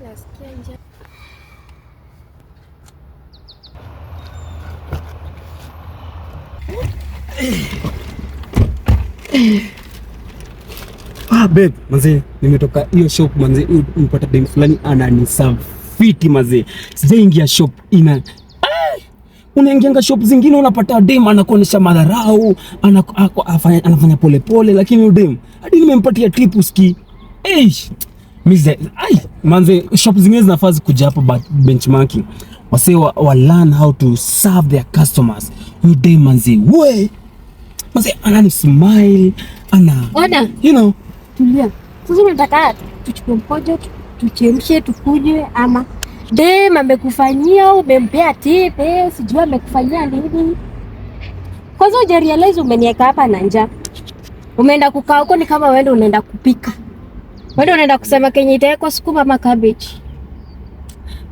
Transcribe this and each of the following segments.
nasikia njaa. Babe, manze, nimetoka hiyo shop manze, nipata dem fulani ananisafiti manze. Sijaingia shop ina. Unaingianga shop zingine unapata dem anakuonesha madharau, anafanya pole pole, lakini dem hadi nimempatia tip uski. Manze, shop zingine zinafaa kuja hapa benchmarking. Wase wa learn how to serve their customers. You dem manze, we. Manze anani smile, Ona, you know. Tulia. Sasa unataka tuchukue mkojo, tuchemshe, tukuje ama dem amekufanyia umempea tip, sijui amekufanyia nini? Kwanza ujarealize umenieka hapa na njaa. Umeenda kukaa huko ni kama wewe unaenda kupika. Wewe unaenda kusema kenye itaekwa sukuma ama cabbage.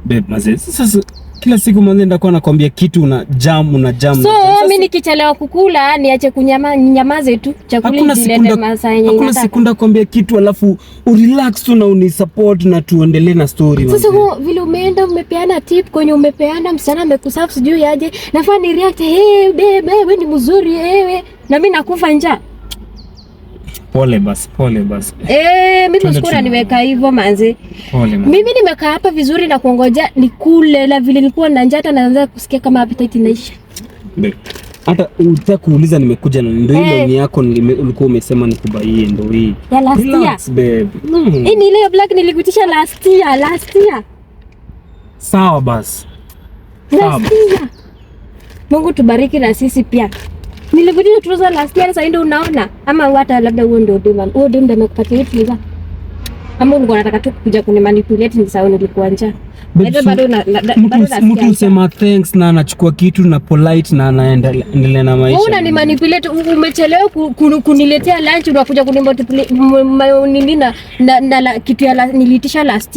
Babe, manze, sasa kila siku manze ndakuwa nakwambia kitu una jam. So mimi nikichelewa kukula niache nyamaze tu chakula zilete masaa yenye inataka. Hakuna sekunda kwambia kitu alafu urelax tu na unisupport na tuendelee na story. Sasa vile umeenda umepeana tip kwenye umepeana msana amekusafu sijui aje. Nafaa ni react, hey babe wewe ni mzuri wewe. Na mimi nakufa njaa. Pole basi. Mimi usikuna niweka hivyo manze. Pole manze. Mimi nimekaa hapa vizuri na kuongoja nikule la vile nilikuwa na njaa hata naanza kusikia kama appetite inaisha. Hata unataka kuuliza nimekuja na ndio hilo ni yako ulikuwa umesema nikubaie ndio hii. Ya last year. Relax babe. Hii ni ile black nilikuitisha last year. Sawa basi. Last year. Mungu tubariki na sisi pia. Nilikuja tuuza last year sasa ndio unaona ama hata labda huo ndio demand. Huo ndio amekupatia hiyo tuuza. Ama ulikuwa unataka tu kuja kunimanipulate ni sawa nilikuwa njaa. Bado mtu usema thanks na anachukua kitu na polite na anaendelea na maisha. Wewe unanimanipulate, umechelewa kuniletea lunch unakuja kunimanipulate nini na kitu ya nilitisha last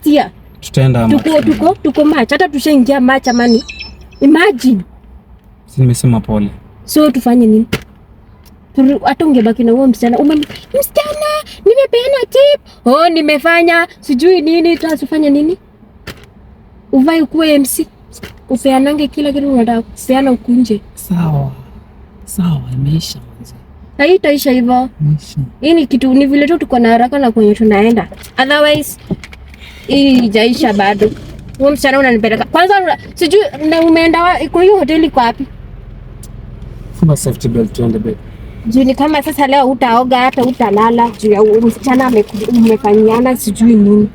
year. Tutaenda tuko match hata tushaingia match amani. Imagine. Si nimesema pole. So tufanye nini? Hata ungebaki na huo msichana. Msichana, nimepeana tip. Nimefanya sijui nini, tutafanya nini? Uvai kuwe MC. Upeanange kila kitu unataka kupeana huko nje. Sawa, imeisha mwanzo. Haitaisha hivyo. Hii ni kitu ni vile tu tuko na haraka na kwenye tunaenda. Otherwise hii haijaisha bado. Huo msichana unanipeleka. Kwanza sijui na umeenda kwa hiyo hoteli kwa wapi? Funga safety belt tuende babe. Juni kama sasa leo utaoga hata utalala juu ya msichana umefanyiana sijui nini.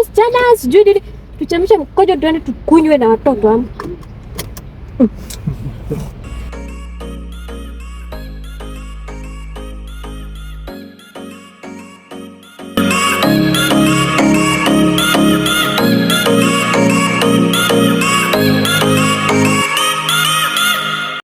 Msichana sijui nini. Tuchemshe mkojo tuende tukunywe na watoto wangu.